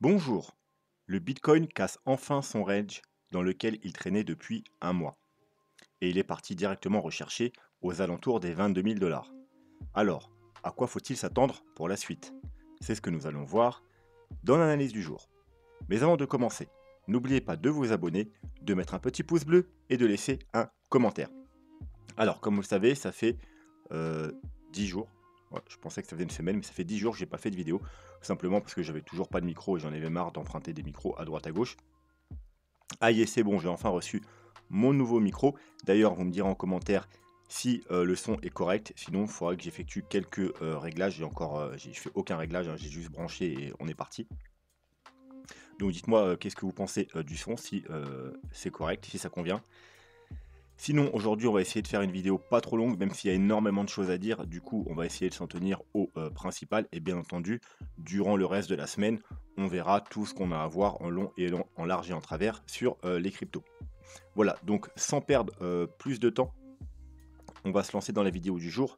Bonjour, le Bitcoin casse enfin son range dans lequel il traînait depuis un mois et il est parti directement rechercher aux alentours des 22 000 dollars. Alors, à quoi faut-il s'attendre pour la suite? C'est ce que nous allons voir dans l'analyse du jour. Mais avant de commencer, n'oubliez pas de vous abonner, de mettre un petit pouce bleu et de laisser un commentaire. Alors, comme vous le savez, ça fait euh, 10 jours. Ouais, je pensais que ça faisait une semaine, mais ça fait 10 jours que j'ai pas fait de vidéo. Tout simplement parce que j'avais toujours pas de micro et j'en avais marre d'emprunter des micros à droite à gauche. Ah y est, c'est bon, j'ai enfin reçu mon nouveau micro. D'ailleurs, vous me direz en commentaire si le son est correct. Sinon, il faudra que j'effectue quelques réglages. J'ai fait aucun réglage, hein, j'ai juste branché et on est parti. Donc dites-moi qu'est-ce que vous pensez du son, si c'est correct, si ça convient. Sinon, aujourd'hui, on va essayer de faire une vidéo pas trop longue, même s'il y a énormément de choses à dire. Du coup, on va essayer de s'en tenir au principal. Et bien entendu, durant le reste de la semaine, on verra tout ce qu'on a à voir en long et en large et en travers sur les cryptos. Voilà, donc sans perdre plus de temps, on va se lancer dans la vidéo du jour.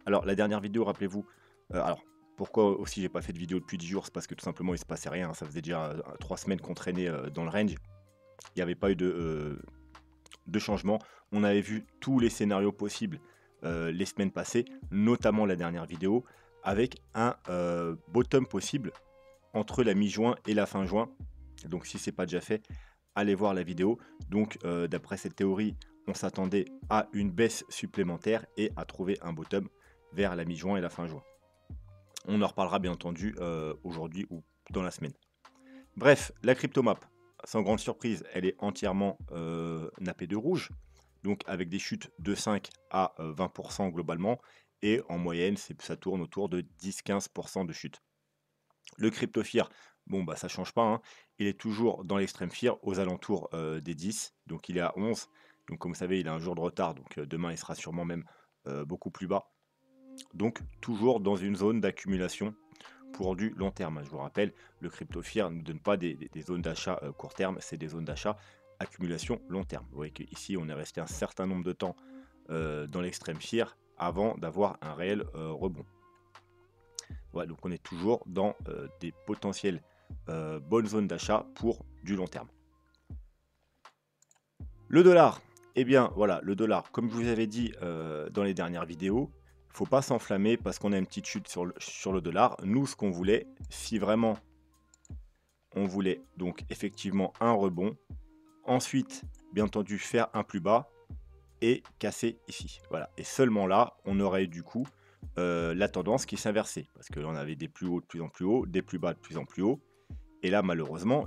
Alors, la dernière vidéo, rappelez-vous, alors pourquoi aussi j'ai pas fait de vidéo depuis 10 jours, c'est parce que tout simplement il se passait rien, hein. Ça faisait déjà 3 semaines qu'on traînait dans le range. Il n'y avait pas eu de changement. On avait vu tous les scénarios possibles les semaines passées, notamment la dernière vidéo, avec un bottom possible entre la mi-juin et la fin juin. Donc si c'est pas déjà fait, allez voir la vidéo. Donc d'après cette théorie, on s'attendait à une baisse supplémentaire et à trouver un bottom vers la mi-juin et la fin juin. On en reparlera bien entendu aujourd'hui ou dans la semaine. Bref, la cryptomap, sans grande surprise, elle est entièrement nappée de rouge, donc avec des chutes de 5 à 20% globalement, et en moyenne, ça tourne autour de 10-15% de chute. Le crypto fear, bon bah ça change pas, hein. Il est toujours dans l'extrême fear, aux alentours des 10, donc il est à 11, donc comme vous savez, il a un jour de retard, donc demain il sera sûrement même beaucoup plus bas. Donc toujours dans une zone d'accumulation pour du long terme. Je vous rappelle, le crypto fear ne donne pas des zones d'achat court terme, c'est des zones d'achat accumulation long terme. Vous voyez qu'ici, on est resté un certain nombre de temps dans l'extrême fear avant d'avoir un réel rebond. Voilà, donc on est toujours dans des potentielles bonnes zones d'achat pour du long terme. Le dollar, eh bien voilà, le dollar, comme je vous avais dit dans les dernières vidéos, il ne faut pas s'enflammer parce qu'on a une petite chute sur le dollar. Nous, ce qu'on voulait, si vraiment on voulait donc effectivement un rebond, ensuite, bien entendu, faire un plus bas et casser ici. Voilà, et seulement là, on aurait eu du coup la tendance qui s'inversait, parce que on avait des plus hauts de plus en plus haut, des plus bas de plus en plus haut. Et là, malheureusement,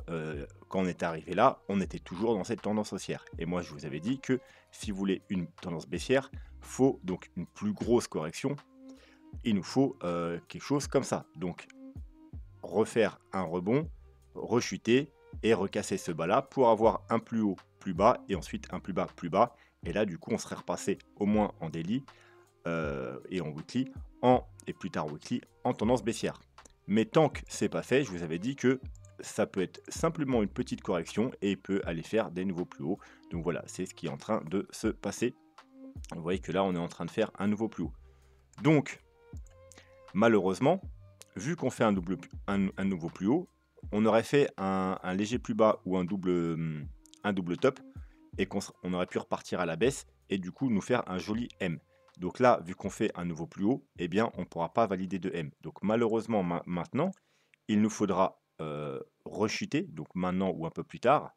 quand on est arrivé là, on était toujours dans cette tendance haussière. Et moi, je vous avais dit que si vous voulez une tendance baissière, faut donc une plus grosse correction. Il nous faut quelque chose comme ça. Donc, refaire un rebond, rechuter et recasser ce bas là pour avoir un plus haut, plus bas et ensuite un plus bas, plus bas. Et là, du coup, on serait repassé au moins en daily et en weekly, et plus tard weekly, en tendance baissière. Mais tant que c'est pas fait, je vous avais dit que ça peut être simplement une petite correction et il peut aller faire des nouveaux plus hauts. Donc voilà, c'est ce qui est en train de se passer. Vous voyez que là, on est en train de faire un nouveau plus haut. Donc, malheureusement, vu qu'on fait un nouveau plus haut, on aurait fait un léger plus bas ou un double top et on aurait pu repartir à la baisse et du coup nous faire un joli M. Donc là, vu qu'on fait un nouveau plus haut, eh bien on ne pourra pas valider de M. Donc malheureusement maintenant, il nous faudra rechuter, donc maintenant ou un peu plus tard,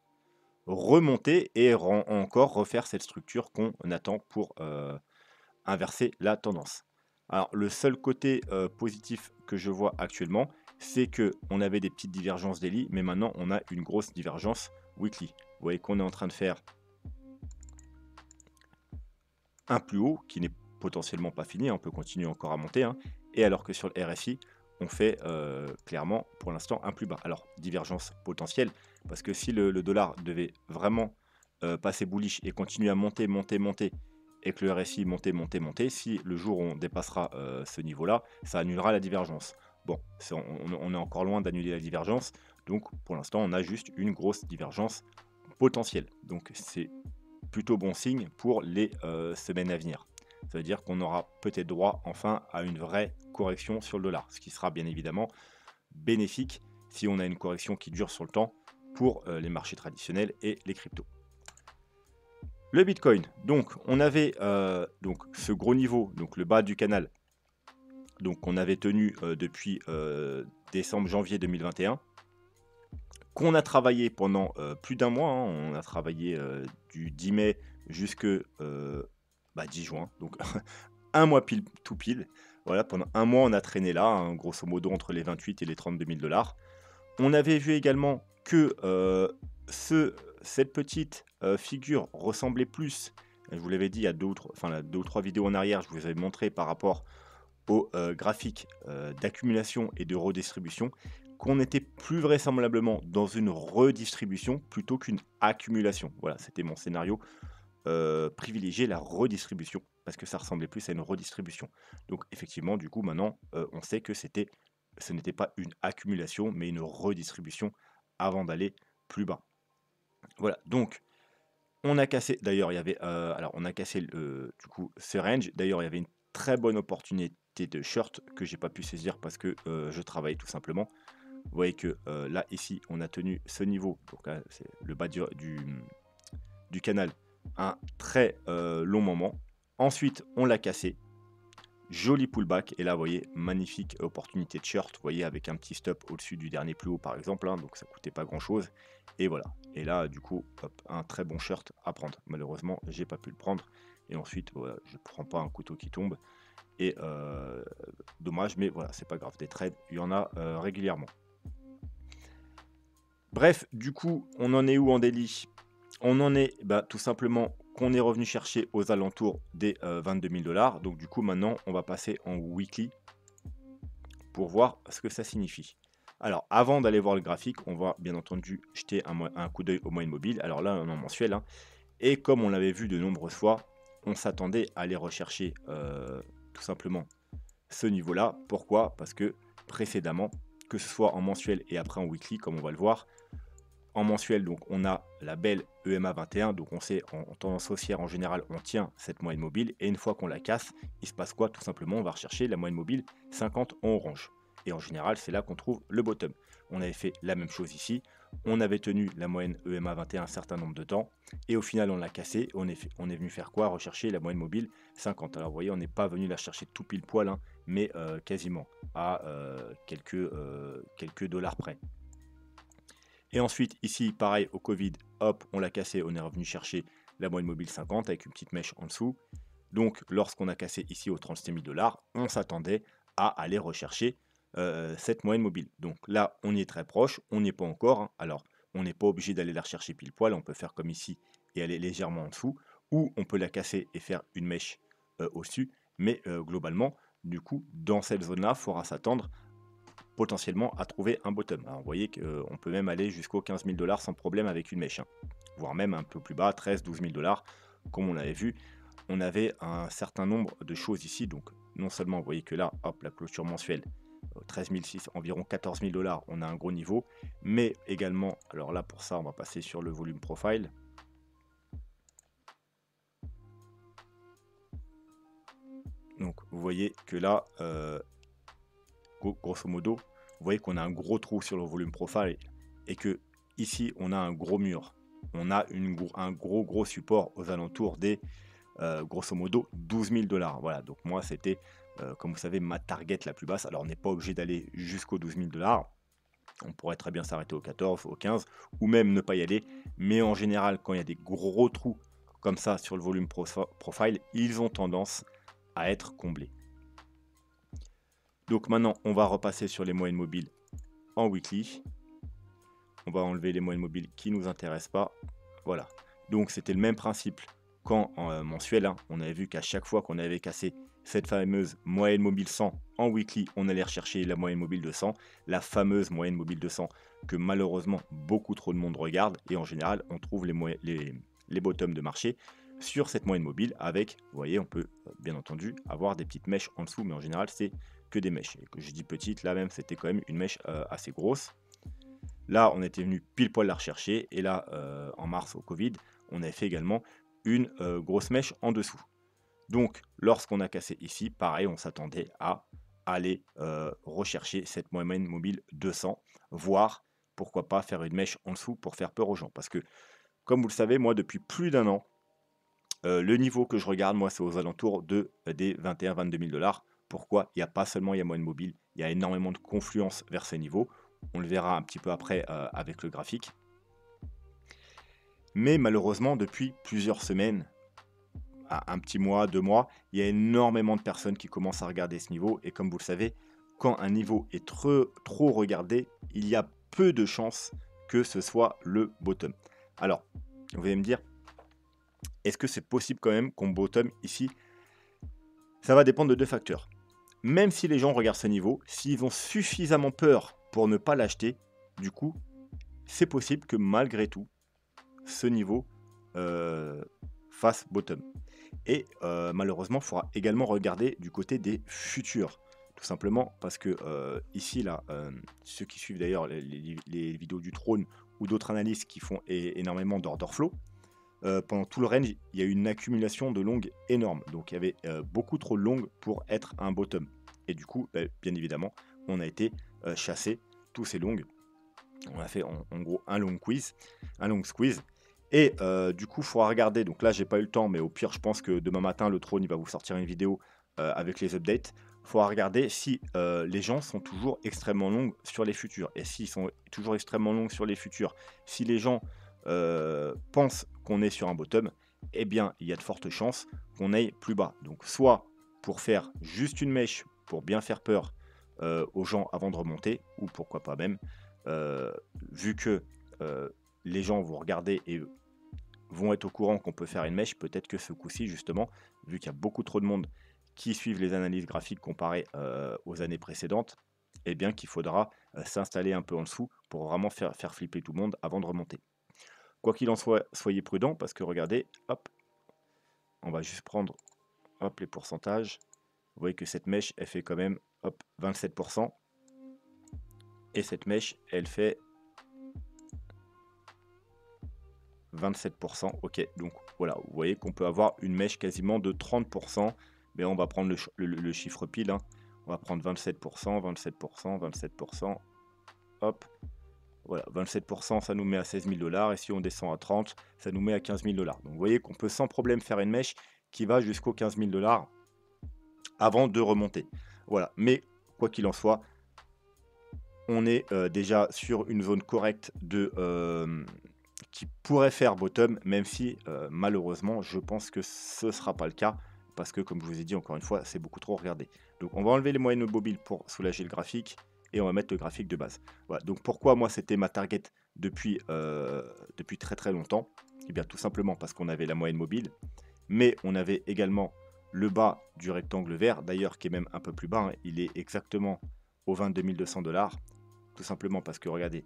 remonter et encore refaire cette structure qu'on attend pour inverser la tendance. Alors le seul côté positif que je vois actuellement, c'est que on avait des petites divergences daily, mais maintenant on a une grosse divergence weekly. Vous voyez qu'on est en train de faire un plus haut qui n'est potentiellement pas fini, hein, on peut continuer encore à monter, hein, et alors que sur le RSI, on fait clairement pour l'instant un plus bas. Alors divergence potentielle, parce que si le dollar devait vraiment passer bullish et continuer à monter, monter, monter, et que le RSI monter, monter, monter, si le jour où on dépassera ce niveau-là, ça annulera la divergence. Bon, on est encore loin d'annuler la divergence, donc pour l'instant on a juste une grosse divergence potentielle. Donc c'est plutôt bon signe pour les semaines à venir. Ça veut dire qu'on aura peut-être droit enfin à une vraie correction sur le dollar, ce qui sera bien évidemment bénéfique si on a une correction qui dure sur le temps pour les marchés traditionnels et les cryptos. Le Bitcoin, donc on avait donc ce gros niveau, donc le bas du canal, donc on avait tenu depuis décembre-janvier 2021, qu'on a travaillé pendant plus d'un mois, hein. On a travaillé du 10 mai jusque 10 juin, donc un mois pile, tout pile. Voilà, pendant un mois, on a traîné là, hein, grosso modo entre les 28 et les 32 000 dollars. On avait vu également que cette petite figure ressemblait plus, je vous l'avais dit il y a deux ou trois vidéos en arrière, je vous avais montré par rapport au graphique d'accumulation et de redistribution, qu'on était plus vraisemblablement dans une redistribution plutôt qu'une accumulation. Voilà, c'était mon scénario privilégier la redistribution parce que ça ressemblait plus à une redistribution. Donc effectivement, du coup, maintenant, on sait que ce n'était pas une accumulation, mais une redistribution avant d'aller plus bas. Voilà, donc on a cassé. D'ailleurs, il y avait, alors on a cassé du coup ce range. D'ailleurs, il y avait une très bonne opportunité de short que j'ai pas pu saisir parce que je travaille tout simplement. Vous voyez que là ici, on a tenu ce niveau. Donc là, c'est le bas du canal un très long moment. Ensuite, on l'a cassé. Joli pullback. Et là, vous voyez, magnifique opportunité de short. Vous voyez, avec un petit stop au-dessus du dernier plus haut, par exemple. Hein, donc, ça coûtait pas grand-chose. Et voilà. Et là, du coup, hop, un très bon short à prendre. Malheureusement, j'ai pas pu le prendre. Et ensuite, voilà, je ne prends pas un couteau qui tombe. Et dommage, mais voilà, c'est pas grave. Des trades, il y en a régulièrement. Bref, du coup, on en est où en daily? On en est tout simplement qu'on est revenu chercher aux alentours des 22 000 dollars. Donc du coup, maintenant, on va passer en weekly pour voir ce que ça signifie. Alors, avant d'aller voir le graphique, on va bien entendu jeter un coup d'œil au moyenne mobile. Alors là, on est en mensuel, hein. Et comme on l'avait vu de nombreuses fois, on s'attendait à aller rechercher tout simplement ce niveau-là. Pourquoi? Parce que précédemment, que ce soit en mensuel et après en weekly, comme on va le voir, en mensuel, donc on a la belle EMA 21, donc on sait en tendance haussière en général, on tient cette moyenne mobile, et une fois qu'on la casse, il se passe quoi? Tout simplement, on va rechercher la moyenne mobile 50 en orange. Et en général, c'est là qu'on trouve le bottom. On avait fait la même chose ici, on avait tenu la moyenne EMA 21 un certain nombre de temps, et au final, on l'a cassé, on est venu faire quoi? Rechercher la moyenne mobile 50. Alors vous voyez, on n'est pas venu la chercher tout pile poil, hein, mais quasiment, à quelques dollars près. Et ensuite, ici, pareil, au Covid, hop, on l'a cassé, on est revenu chercher la moyenne mobile 50 avec une petite mèche en dessous. Donc, lorsqu'on a cassé ici aux 37 000 dollars, on s'attendait à aller rechercher cette moyenne mobile. Donc là, on y est très proche, on n'y est pas encore, hein. Alors, on n'est pas obligé d'aller la rechercher pile poil, on peut faire comme ici et aller légèrement en dessous, ou on peut la casser et faire une mèche au-dessus. Mais globalement, du coup, dans cette zone-là, il faudra s'attendre potentiellement à trouver un bottom. Alors, vous voyez qu'on peut même aller jusqu'aux 15 000 dollars sans problème avec une mèche, hein. Voire même un peu plus bas, 13 000 12 000 dollars, comme on l'avait vu. On avait un certain nombre de choses ici, donc non seulement vous voyez que là, hop, la clôture mensuelle, 13 600, environ 14 000 dollars, on a un gros niveau, mais également, alors là pour ça, on va passer sur le volume profile. Donc vous voyez que là, grosso modo, vous voyez qu'on a un gros trou sur le volume profile et que ici on a un gros mur. On a un gros support aux alentours des grosso modo 12 000 dollars. Voilà, donc moi c'était comme vous savez ma target la plus basse. Alors on n'est pas obligé d'aller jusqu'aux 12 000 dollars. On pourrait très bien s'arrêter au 14, au 15 ou même ne pas y aller. Mais en général, quand il y a des gros trous comme ça sur le volume profile, ils ont tendance à être comblés. Donc maintenant, on va repasser sur les moyennes mobiles en weekly. On va enlever les moyennes mobiles qui ne nous intéressent pas. Voilà. Donc c'était le même principe qu'en mensuel, hein. On avait vu qu'à chaque fois qu'on avait cassé cette fameuse moyenne mobile 100 en weekly, on allait rechercher la moyenne mobile de 100, la fameuse moyenne mobile de 100 que malheureusement beaucoup trop de monde regarde. Et en général, on trouve les bottoms de marché sur cette moyenne mobile avec, vous voyez, on peut bien entendu avoir des petites mèches en dessous, mais en général, c'est que des mèches. Et que je dis petite, là même, c'était quand même une mèche assez grosse. Là, on était venu pile poil la rechercher. Et là, en mars, au Covid, on avait fait également une grosse mèche en dessous. Donc, lorsqu'on a cassé ici, pareil, on s'attendait à aller rechercher cette moyenne mobile 200, voire pourquoi pas faire une mèche en dessous pour faire peur aux gens. Parce que, comme vous le savez, moi, depuis plus d'un an, le niveau que je regarde, moi, c'est aux alentours des 21-22 000 dollars. Pourquoi? Il y a pas seulement il y a moyenne mobile, il y a énormément de confluence vers ces niveaux. On le verra un petit peu après avec le graphique. Mais malheureusement, depuis plusieurs semaines, un petit mois, 2 mois, il y a énormément de personnes qui commencent à regarder ce niveau. Et comme vous le savez, quand un niveau est trop regardé, il y a peu de chances que ce soit le bottom. Alors, vous allez me dire, est-ce que c'est possible quand même qu'on bottom ici? Ça va dépendre de deux facteurs. Même si les gens regardent ce niveau, s'ils ont suffisamment peur pour ne pas l'acheter, du coup, c'est possible que malgré tout, ce niveau fasse bottom. Et malheureusement, il faudra également regarder du côté des futurs. Tout simplement parce que ici, là, ceux qui suivent d'ailleurs les vidéos du trône ou d'autres analystes qui font énormément d'order flow, pendant tout le range, il y a eu une accumulation de longues énorme. Donc il y avait beaucoup trop de longues pour être un bottom. Et du coup, bien évidemment, on a été chasser tous ces longues. On a fait en gros un long squeeze. Et du coup, il faudra regarder. Donc là, j'ai pas eu le temps, mais au pire, je pense que demain matin, le trône, il va vous sortir une vidéo avec les updates. Il faudra regarder si les gens sont toujours extrêmement longs sur les futurs. Et s'ils sont toujours extrêmement longs sur les futurs, si les gens pensent qu'on est sur un bottom, eh bien, il y a de fortes chances qu'on aille plus bas. Donc, soit pour faire juste une mèche pour bien faire peur aux gens avant de remonter, ou pourquoi pas même, vu que les gens vont regarder et vont être au courant qu'on peut faire une mèche, peut-être que ce coup-ci, justement, vu qu'il y a beaucoup trop de monde qui suivent les analyses graphiques comparées aux années précédentes, eh bien qu'il faudra s'installer un peu en dessous pour vraiment faire flipper tout le monde avant de remonter. Quoi qu'il en soit, soyez prudents parce que regardez, hop, on va juste prendre hop, les pourcentages. Vous voyez que cette mèche, elle fait quand même hop, 27%. Et cette mèche, elle fait 27%. Ok, donc voilà, vous voyez qu'on peut avoir une mèche quasiment de 30%. Mais on va prendre le chiffre pile. Hein. On va prendre 27%, 27%, 27%. Hop, voilà, 27%, ça nous met à 16 000 dollars. Et si on descend à 30, ça nous met à 15 000 dollars. Donc vous voyez qu'on peut sans problème faire une mèche qui va jusqu'aux 15 000 dollars avant de remonter. Voilà, mais quoi qu'il en soit, on est déjà sur une zone correcte qui pourrait faire bottom, même si malheureusement, je pense que ce ne sera pas le cas. Parce que, comme je vous ai dit, encore une fois, c'est beaucoup trop regardé. Donc, on va enlever les moyennes mobiles pour soulager le graphique. Et on va mettre le graphique de base. Voilà. Donc, pourquoi moi, c'était ma target depuis très très longtemps? Eh bien, tout simplement parce qu'on avait la moyenne mobile. Mais on avait également le bas du rectangle vert, d'ailleurs, qui est même un peu plus bas. Hein. Il est exactement aux 22 200 dollars. Tout simplement parce que, regardez,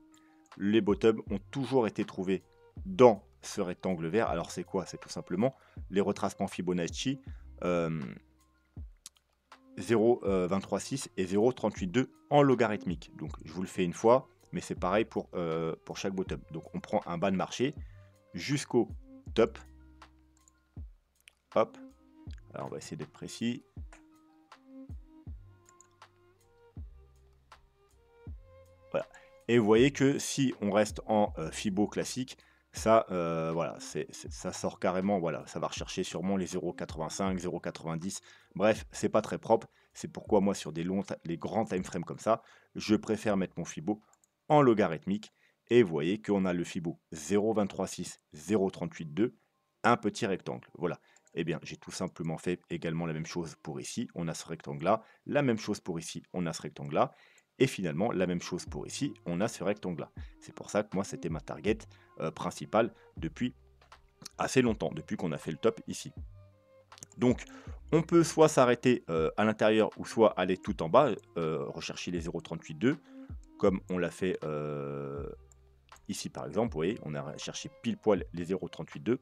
les bottoms ont toujours été trouvés dans ce rectangle vert. Alors c'est quoi? C'est tout simplement les retracements Fibonacci 0,236 et 0,382 en logarithmique. Donc je vous le fais une fois, mais c'est pareil pour chaque bottom. Donc on prend un bas de marché jusqu'au top. Hop. Alors on va essayer d'être précis. Voilà. Et vous voyez que si on reste en Fibo classique, ça, voilà, ça sort carrément, voilà, ça va rechercher sûrement les 0,85, 0,90. Bref, c'est pas très propre. C'est pourquoi moi, sur les grands time frames comme ça, je préfère mettre mon Fibo en logarithmique. Et vous voyez qu'on a le Fibo 0,236, 0,382, un petit rectangle. Voilà. Eh bien, j'ai tout simplement fait également la même chose pour ici. On a ce rectangle-là. La même chose pour ici. On a ce rectangle-là. Et finalement, la même chose pour ici, on a ce rectangle-là. C'est pour ça que moi, c'était ma target principale depuis assez longtemps, depuis qu'on a fait le top ici. Donc, on peut soit s'arrêter à l'intérieur ou soit aller tout en bas, rechercher les 0,382, comme on l'a fait ici par exemple. Vous voyez, on a cherché pile poil les 0,382.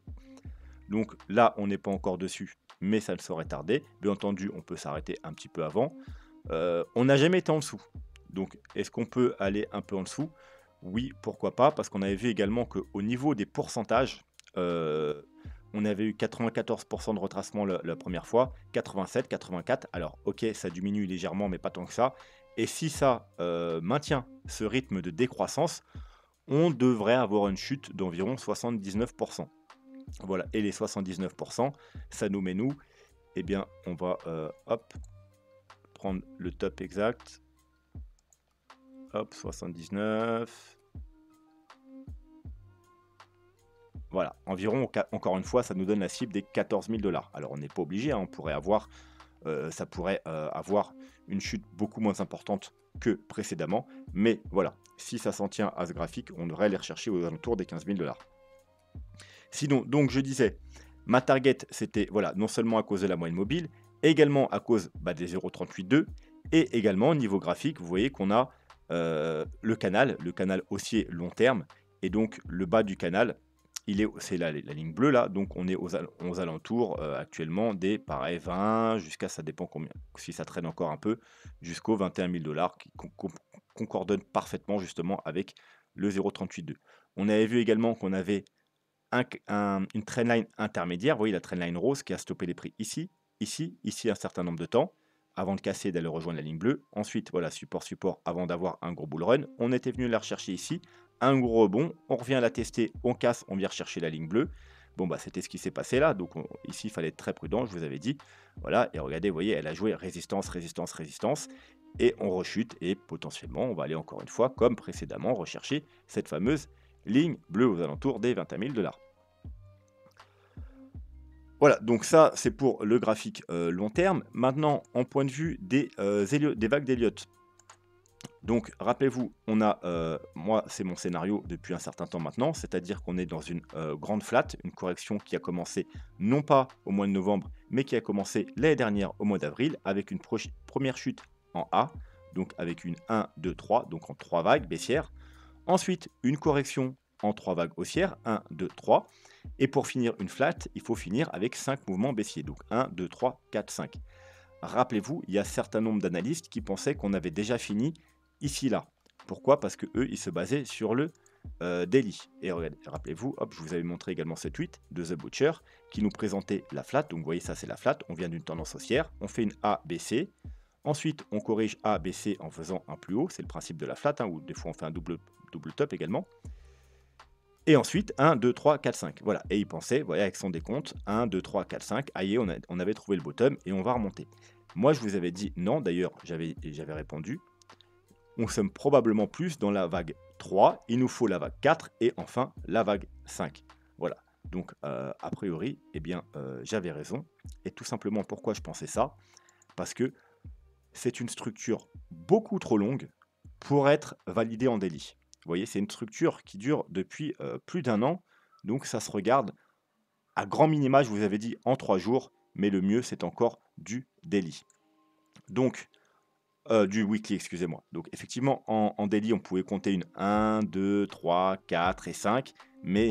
Donc là, on n'est pas encore dessus, mais ça ne saurait tarder. Bien entendu, on peut s'arrêter un petit peu avant. On n'a jamais été en dessous. Donc, est-ce qu'on peut aller un peu en dessous? Oui, pourquoi pas, parce qu'on avait vu également qu'au niveau des pourcentages, on avait eu 94% de retracement la première fois, 87, 84. Alors, ok, ça diminue légèrement, mais pas tant que ça. Et si ça maintient ce rythme de décroissance, on devrait avoir une chute d'environ 79%. Voilà, et les 79%, ça nous met nous, eh bien, on va hop, prendre le top exact. Hop, 79. Voilà, environ, encore une fois, ça nous donne la cible des 14 000 $. Alors, on n'est pas obligé, hein, on pourrait avoir, ça pourrait avoir une chute beaucoup moins importante que précédemment. Mais voilà, si ça s'en tient à ce graphique, on devrait aller rechercher aux alentours des 15 000 $. Sinon, donc je disais, ma target, c'était voilà, non seulement à cause de la moyenne mobile, également à cause des 0,38,2, et également au niveau graphique, vous voyez qu'on a le canal haussier long terme, et donc le bas du canal, c'est la ligne bleue là, donc on est aux alentours actuellement des pareil 20 jusqu'à, ça dépend combien, si ça traîne encore un peu, jusqu'aux 21 000 $, qui concordonnent parfaitement justement avec le 0,38,2. On avait vu également qu'on avait une trendline intermédiaire, vous voyez la trendline rose qui a stoppé les prix ici, ici, ici un certain nombre de temps, avant de casser et d'aller rejoindre la ligne bleue. Ensuite, voilà, support, support, avant d'avoir un gros bull run. On était venu la rechercher ici, un gros rebond, on revient la tester, on casse, on vient rechercher la ligne bleue. Bon, c'était ce qui s'est passé là, donc ici, il fallait être très prudent, je vous avais dit. Voilà, et regardez, vous voyez, elle a joué résistance, résistance, résistance, et on rechute, et potentiellement, on va aller encore une fois, comme précédemment, rechercher cette fameuse ligne bleue aux alentours des 21 000 $. Voilà, donc ça, c'est pour le graphique long terme. Maintenant, en point de vue des vagues d'Elliott. Donc, rappelez-vous, on a, moi, c'est mon scénario depuis un certain temps maintenant, c'est-à-dire qu'on est dans une grande flat, une correction qui a commencé non pas au mois de novembre, mais qui a commencé l'année dernière au mois d'avril, avec une première chute en A, donc avec une 1, 2, 3, donc en 3 vagues baissières. Ensuite, une correction en 3 vagues haussières, 1, 2, 3. Et pour finir une flat, il faut finir avec 5 mouvements baissiers. Donc 1, 2, 3, 4, 5. Rappelez-vous, il y a un certain nombre d'analystes qui pensaient qu'on avait déjà fini ici, là. Pourquoi? Parce que eux, ils se basaient sur le daily. Et rappelez-vous, hop, je vous avais montré également ce tweet de The Butcher qui nous présentait la flat. Donc vous voyez, ça c'est la flat. On vient d'une tendance haussière. On fait une A, B, C. Ensuite, on corrige A, B, C en faisant un plus haut. C'est le principe de la flat, hein, ou des fois on fait un double top également. Et ensuite, 1, 2, 3, 4, 5. Voilà. Et il pensait, voilà, avec son décompte, 1, 2, 3, 4, 5. Aïe, on avait trouvé le bottom et on va remonter. Moi, je vous avais dit non. D'ailleurs, j'avais répondu. On sommes probablement plus dans la vague 3. Il nous faut la vague 4 et enfin la vague 5. Voilà. Donc, a priori, eh bien, j'avais raison. Et tout simplement, pourquoi je pensais ça? Parce que c'est une structure beaucoup trop longue pour être validée en daily. Vous voyez, c'est une structure qui dure depuis plus d'un an, donc ça se regarde à grand minima, je vous avais dit, en 3 jours, mais le mieux, c'est encore du daily. Donc, du weekly, excusez-moi. Donc, effectivement, en daily, on pouvait compter une 1, 2, 3, 4 et 5, mais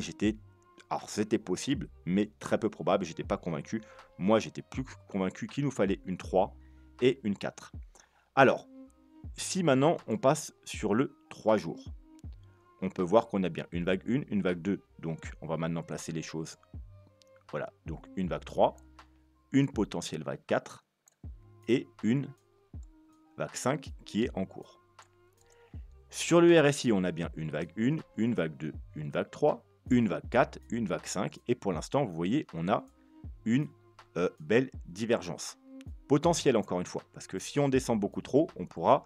alors, c'était possible, mais très peu probable, j'étais pas convaincu. Moi, j'étais plus convaincu qu'il nous fallait une 3 et une 4. Alors, si maintenant, on passe sur le 3 jours, on peut voir qu'on a bien une vague 1, une vague 2. Donc, on va maintenant placer les choses. Voilà, donc une vague 3, une potentielle vague 4 et une vague 5 qui est en cours. Sur le RSI, on a bien une vague 1, une vague 2, une vague 3, une vague 4, une vague 5. Et pour l'instant, vous voyez, on a une belle divergence. Potentielle, encore une fois. Parce que si on descend beaucoup trop, on pourra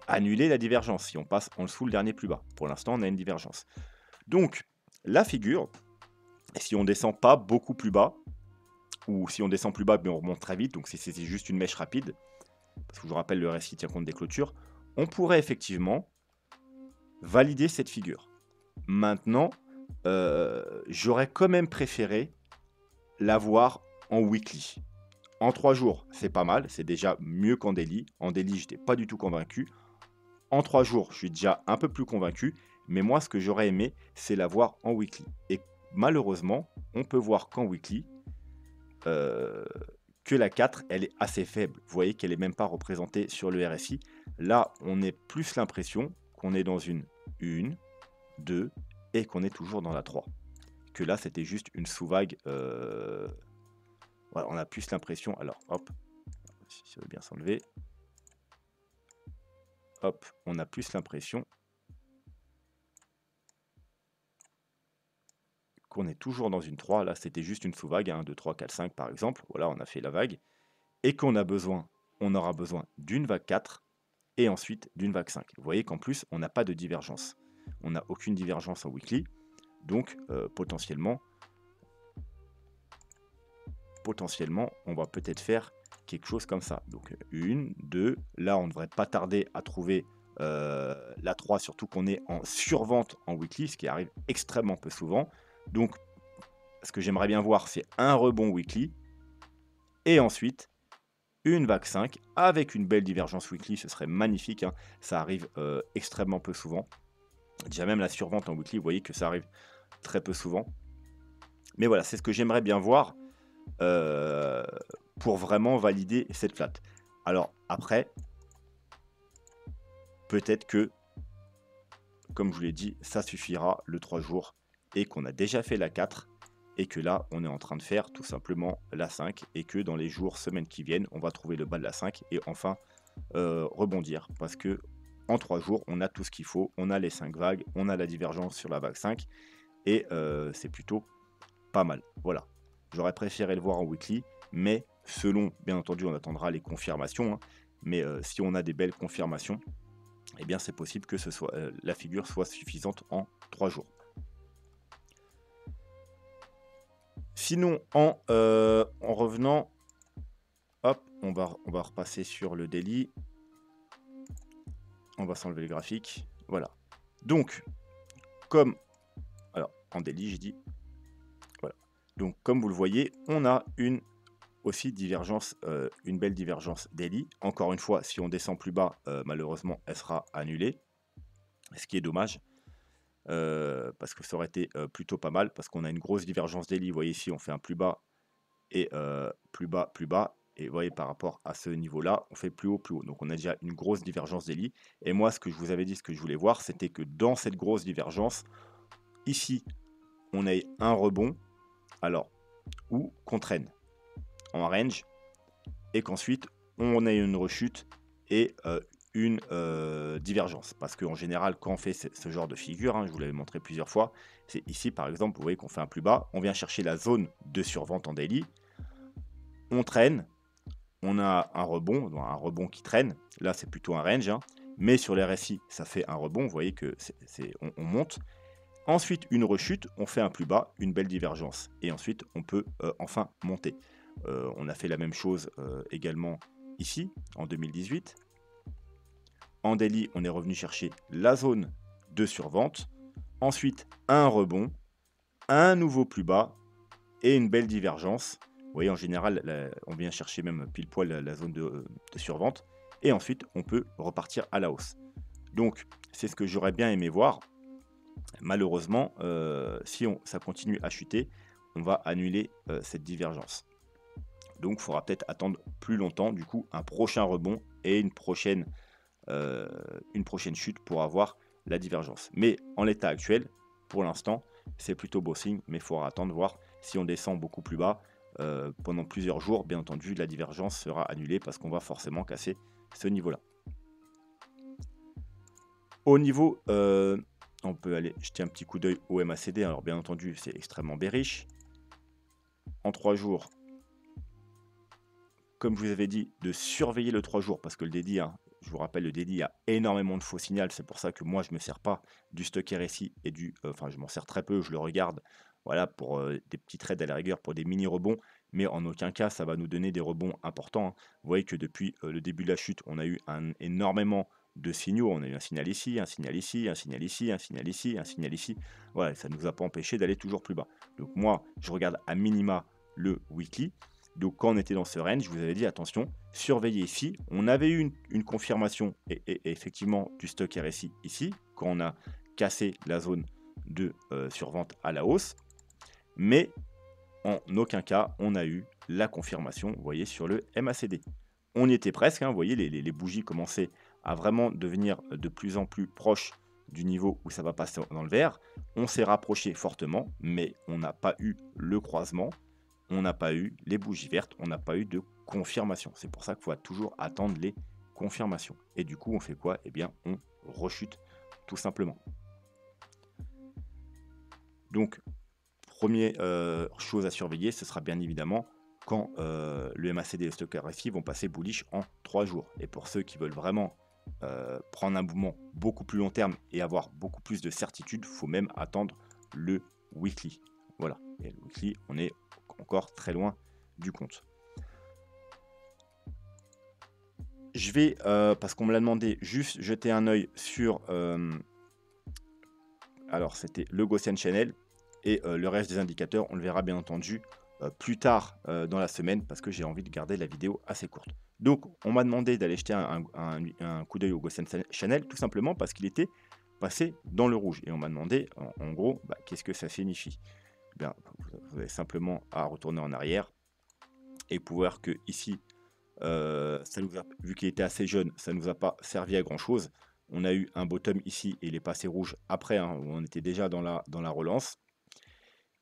annuler la divergence si on passe en dessous le dernier plus bas. Pour l'instant, on a une divergence. Donc, la figure, si on descend pas beaucoup plus bas, ou si on descend plus bas mais on remonte très vite, donc si c'est juste une mèche rapide, parce que je vous rappelle, le RSI tient compte des clôtures, on pourrait effectivement valider cette figure. Maintenant, j'aurais quand même préféré l'avoir en weekly. En 3 jours, c'est pas mal, c'est déjà mieux qu'en daily. En daily, je n'étais pas du tout convaincu. En 3 jours, je suis déjà un peu plus convaincu, mais moi, ce que j'aurais aimé, c'est l'avoir en weekly. Et malheureusement, on peut voir qu'en weekly, que la 4, elle est assez faible. Vous voyez qu'elle n'est même pas représentée sur le RSI. Là, on est plus l'impression qu'on est dans une 1, 2, et qu'on est toujours dans la 3. que là, c'était juste une sous-vague. Voilà, on a plus l'impression. Alors, hop, si ça veut bien s'enlever. Hop, on a plus l'impression qu'on est toujours dans une 3. Là, c'était juste une sous-vague, 1, 2, 3, 4, 5 par exemple. Voilà, on a fait la vague. Et qu'on a besoin, on aura besoin d'une vague 4 et ensuite d'une vague 5. Vous voyez qu'en plus, on n'a pas de divergence. On n'a aucune divergence en weekly. Donc, potentiellement, on va peut-être faire quelque chose comme ça. Donc, 1, 2. Là, on ne devrait pas tarder à trouver la 3, surtout qu'on est en survente en weekly, ce qui arrive extrêmement peu souvent. Donc, ce que j'aimerais bien voir, c'est un rebond weekly. Et ensuite, une vague 5 avec une belle divergence weekly, ce serait magnifique. Hein. Ça arrive extrêmement peu souvent. Déjà même la survente en weekly, vous voyez que ça arrive très peu souvent. Mais voilà, c'est ce que j'aimerais bien voir pour vraiment valider cette flat. Alors après, peut-être que, comme je vous l'ai dit, ça suffira le 3 jours et qu'on a déjà fait la 4 et que là, on est en train de faire tout simplement la 5 et que dans les jours, semaines qui viennent, on va trouver le bas de la 5 et enfin rebondir parce que en 3 jours, on a tout ce qu'il faut, on a les 5 vagues, on a la divergence sur la vague 5 et c'est plutôt pas mal. Voilà, j'aurais préféré le voir en weekly, mais selon, bien entendu, on attendra les confirmations, hein, mais si on a des belles confirmations, eh bien c'est possible que ce soit, la figure soit suffisante en 3 jours. Sinon, en revenant, hop, on va repasser sur le daily. On va s'enlever les graphiques. Voilà. Donc, comme... Alors, en daily, j'ai dit. Voilà. Donc, comme vous le voyez, on a une aussi divergence, une belle divergence daily. Encore une fois, si on descend plus bas, malheureusement, elle sera annulée. Ce qui est dommage. Parce que ça aurait été plutôt pas mal. Parce qu'on a une grosse divergence daily. Vous voyez ici, on fait un plus bas et plus bas, plus bas. Et vous voyez, par rapport à ce niveau-là, on fait plus haut, plus haut. Donc, on a déjà une grosse divergence daily. Et moi, ce que je vous avais dit, ce que je voulais voir, c'était que dans cette grosse divergence, ici, on a un rebond, alors, ou qu'on traîne en range, et qu'ensuite, on a une rechute et une divergence. Parce qu'en général, quand on fait ce genre de figure, hein, je vous l'avais montré plusieurs fois, c'est ici, par exemple, vous voyez qu'on fait un plus bas, on vient chercher la zone de survente en daily, on traîne, on a un rebond qui traîne. Là, c'est plutôt un range. Hein. Mais sur les RSI, ça fait un rebond. Vous voyez que on monte. Ensuite, une rechute. On fait un plus bas, une belle divergence. Et ensuite, on peut enfin monter. On a fait la même chose également ici, en 2018. En daily, on est revenu chercher la zone de survente. Ensuite, un rebond, un nouveau plus bas et une belle divergence. Vous voyez, en général, on vient chercher même pile poil la zone de survente. Et ensuite, on peut repartir à la hausse. Donc, c'est ce que j'aurais bien aimé voir. Malheureusement, si ça continue à chuter, on va annuler cette divergence. Donc, il faudra peut-être attendre plus longtemps, du coup, un prochain rebond et une prochaine chute pour avoir la divergence. Mais en l'état actuel, pour l'instant, c'est plutôt beau signe, mais il faudra attendre voir si on descend beaucoup plus bas pendant plusieurs jours. Bien entendu, la divergence sera annulée parce qu'on va forcément casser ce niveau-là. Au niveau, on peut aller jeter un petit coup d'œil au MACD. Alors bien entendu, c'est extrêmement bearish. En 3 jours, comme je vous avais dit, de surveiller le 3 jours parce que le dédit, hein, je vous rappelle, le dédit a énormément de faux signaux. C'est pour ça que moi, je ne me sers pas du stock RSI et enfin, je m'en sers très peu. Je le regarde, voilà, pour des petits trades à la rigueur, pour des mini rebonds, mais en aucun cas, ça va nous donner des rebonds importants. Hein. Vous voyez que depuis le début de la chute, on a eu énormément de signaux. On a eu un signal ici, un signal ici, un signal ici, un signal ici, un signal ici. Voilà, ça ne nous a pas empêché d'aller toujours plus bas. Donc moi, je regarde à minima le weekly. Donc quand on était dans ce range, je vous avais dit attention, surveillez ici. On avait eu une confirmation et effectivement du stock RSI ici, quand on a cassé la zone de survente à la hausse. Mais en aucun cas, on a eu la confirmation, vous voyez, sur le MACD. On y était presque, hein, vous voyez, les bougies commençaient à vraiment devenir de plus en plus proches du niveau où ça va passer dans le vert. On s'est rapproché fortement, mais on n'a pas eu le croisement, on n'a pas eu les bougies vertes, on n'a pas eu de confirmation. C'est pour ça qu'il faut toujours attendre les confirmations. Et du coup, on fait quoi? Eh bien, on rechute tout simplement. Donc, première chose à surveiller, ce sera bien évidemment quand le MACD et le stock RSI vont passer bullish en 3 jours. Et pour ceux qui veulent vraiment prendre un mouvement beaucoup plus long terme et avoir beaucoup plus de certitude, il faut même attendre le weekly. Voilà, et le weekly, on est encore très loin du compte. Je vais, parce qu'on me l'a demandé, juste jeter un œil sur, alors c'était le Gaussian Channel et le reste des indicateurs, on le verra bien entendu plus tard dans la semaine parce que j'ai envie de garder la vidéo assez courte. Donc on m'a demandé d'aller jeter un coup d'œil au Gaussian Channel tout simplement parce qu'il était passé dans le rouge et on m'a demandé en gros bah, qu'est-ce que ça signifie. Eh bien, vous avez simplement à retourner en arrière et pouvoir que ici ça nous a, vu qu'il était assez jeune, ça ne nous a pas servi à grand chose. On a eu un bottom ici et il est passé rouge après, hein, où on était déjà dans la relance.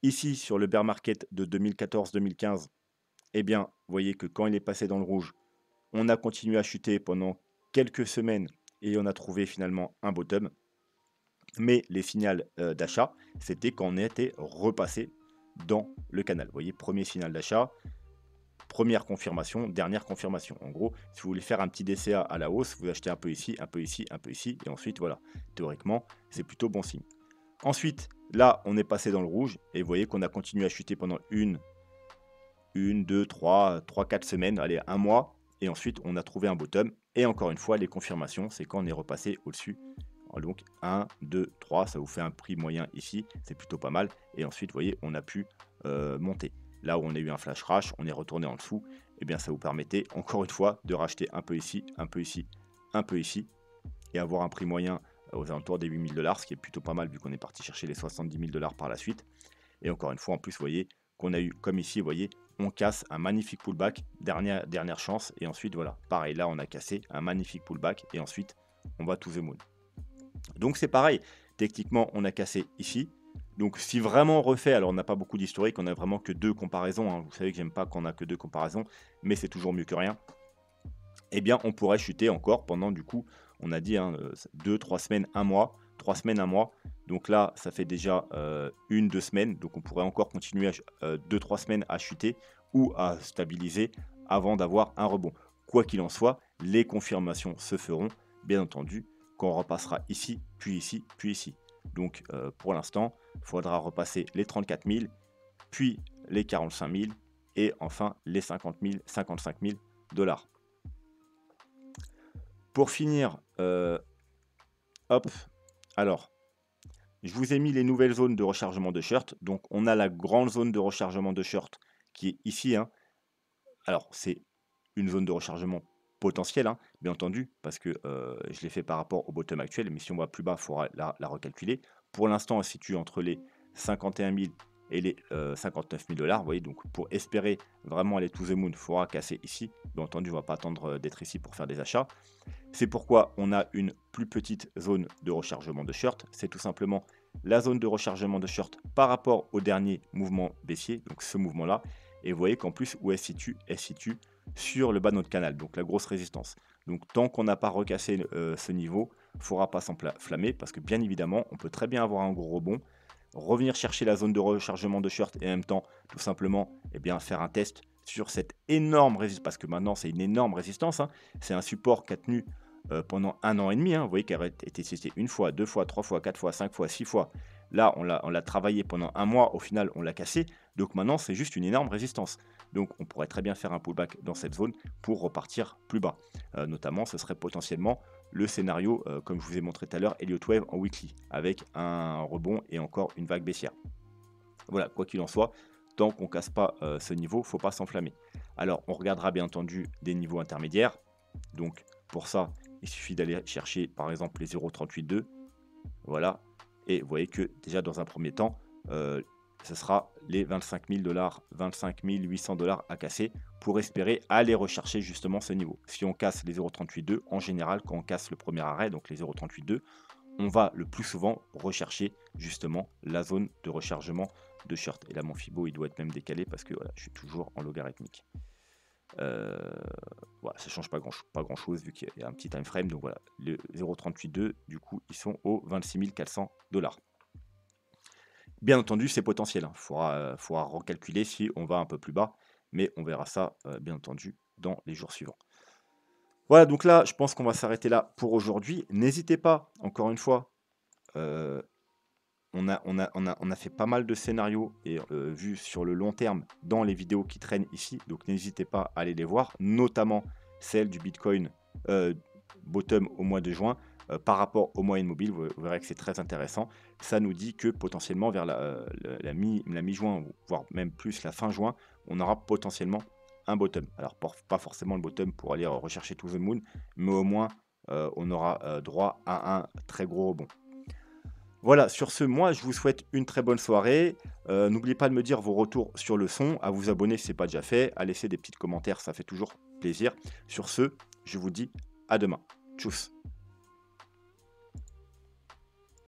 Ici, sur le bear market de 2014-2015, eh bien, vous voyez que quand il est passé dans le rouge, on a continué à chuter pendant quelques semaines et on a trouvé finalement un bottom. Mais les signaux d'achat, c'était quand on était repassé dans le canal. Vous voyez, premier signal d'achat, première confirmation, dernière confirmation. En gros, si vous voulez faire un petit DCA à la hausse, vous achetez un peu ici, un peu ici, un peu ici, et ensuite, voilà. Théoriquement, c'est plutôt bon signe. Ensuite, là, on est passé dans le rouge, et vous voyez qu'on a continué à chuter pendant une, 2, 3, 4 semaines, allez, un mois, et ensuite, on a trouvé un bottom, et encore une fois, les confirmations, c'est quand on est repassé au-dessus. Donc 1, 2, 3, ça vous fait un prix moyen ici, c'est plutôt pas mal, et ensuite, vous voyez, on a pu monter. Là où on a eu un flash crash, on est retourné en dessous, et bien ça vous permettait encore une fois de racheter un peu ici, un peu ici, un peu ici, et avoir un prix moyen aux alentours des 8 000 $, ce qui est plutôt pas mal vu qu'on est parti chercher les 70 000 $ par la suite. Et encore une fois, en plus, vous voyez qu'on a eu, comme ici, vous voyez, on casse un magnifique pullback, dernière chance, et ensuite, voilà, pareil, là, on a cassé un magnifique pullback, et ensuite, on va to the moon. Donc c'est pareil, techniquement, on a cassé ici. Donc si vraiment on refait, alors on n'a pas beaucoup d'historique, on n'a vraiment que 2 comparaisons, hein. Vous savez que j'aime pas qu'on a que 2 comparaisons, mais c'est toujours mieux que rien. Eh bien, on pourrait chuter encore pendant, du coup, on a dit 2, 3 semaines, 1 mois, 3 semaines, 1 mois. Donc là, ça fait déjà 1-2 semaines. Donc on pourrait encore continuer 2-3 semaines à chuter ou à stabiliser avant d'avoir un rebond. Quoi qu'il en soit, les confirmations se feront, bien entendu, quand on repassera ici, puis ici, puis ici. Donc pour l'instant, il faudra repasser les 34 000, puis les 45 000 et enfin les 50 000, 55 000 $. Pour finir, hop, alors, je vous ai mis les nouvelles zones de rechargement de short. Donc, on a la grande zone de rechargement de short qui est ici, hein. Alors, c'est une zone de rechargement potentielle, hein, bien entendu, parce que je l'ai fait par rapport au bottom actuel. Mais si on va plus bas, il faudra la recalculer. Pour l'instant, elle se situe entre les 51 000 et les 59 000 $. Vous voyez, donc pour espérer vraiment aller to the moon, il faudra casser ici. Bien entendu, on ne va pas attendre d'être ici pour faire des achats. C'est pourquoi on a une plus petite zone de rechargement de short. C'est tout simplement la zone de rechargement de short par rapport au dernier mouvement baissier, donc ce mouvement-là. Et vous voyez qu'en plus, où elle se situe sur le bas de notre canal, donc la grosse résistance. Donc tant qu'on n'a pas recassé ce niveau, il ne faudra pas s'enflammer parce que bien évidemment, on peut très bien avoir un gros rebond, revenir chercher la zone de rechargement de short et en même temps, tout simplement, eh bien, faire un test sur cette énorme résistance, parce que maintenant c'est une énorme résistance, hein. C'est un support qui a tenu pendant 1 an et demi, hein. Vous voyez qu'elle a été testée 1 fois, 2 fois, 3 fois, 4 fois, 5 fois, 6 fois. Là, on l'a travaillé pendant 1 mois, au final, on l'a cassé. Donc maintenant, c'est juste une énorme résistance. Donc on pourrait très bien faire un pullback dans cette zone pour repartir plus bas. Notamment, ce serait potentiellement le scénario, comme je vous ai montré tout à l'heure, Elliott Wave en weekly, avec un rebond et encore une vague baissière. Voilà, quoi qu'il en soit, tant qu'on ne casse pas ce niveau, il ne faut pas s'enflammer. Alors, on regardera bien entendu des niveaux intermédiaires. Donc, pour ça, il suffit d'aller chercher, par exemple, les 0,382. Voilà. Et vous voyez que déjà, dans un premier temps, ce sera les 25 000 $, 25 800 $ à casser pour espérer aller rechercher justement ce niveau. Si on casse les 0,382, en général, quand on casse le premier arrêt, donc les 0,382, on va le plus souvent rechercher justement la zone de rechargement de short. Et là, mon Fibo, il doit être même décalé parce que voilà, je suis toujours en logarithmique. Voilà, ça change pas grand chose vu qu'il y a un petit time frame. Donc voilà, le 0,382, du coup, ils sont aux 26 400 $. Bien entendu, c'est potentiel. Il faudra recalculer si on va un peu plus bas, mais on verra ça, bien entendu, dans les jours suivants. Voilà, donc là, je pense qu'on va s'arrêter là pour aujourd'hui. N'hésitez pas, encore une fois, euh, on a fait pas mal de scénarios et vus sur le long terme dans les vidéos qui traînent ici. Donc n'hésitez pas à aller les voir, notamment celle du Bitcoin bottom au mois de juin. Par rapport aux moyennes mobiles, vous verrez que c'est très intéressant. Ça nous dit que potentiellement vers la mi-juin, voire même plus la fin juin, on aura potentiellement un bottom. Alors pas forcément le bottom pour aller rechercher to the moon, mais au moins on aura droit à un très gros rebond. Voilà, sur ce, moi, je vous souhaite une très bonne soirée. N'oubliez pas de me dire vos retours sur le son, à vous abonner si ce n'est pas déjà fait, à laisser des petits commentaires, ça fait toujours plaisir. Sur ce, je vous dis à demain. Tchuss.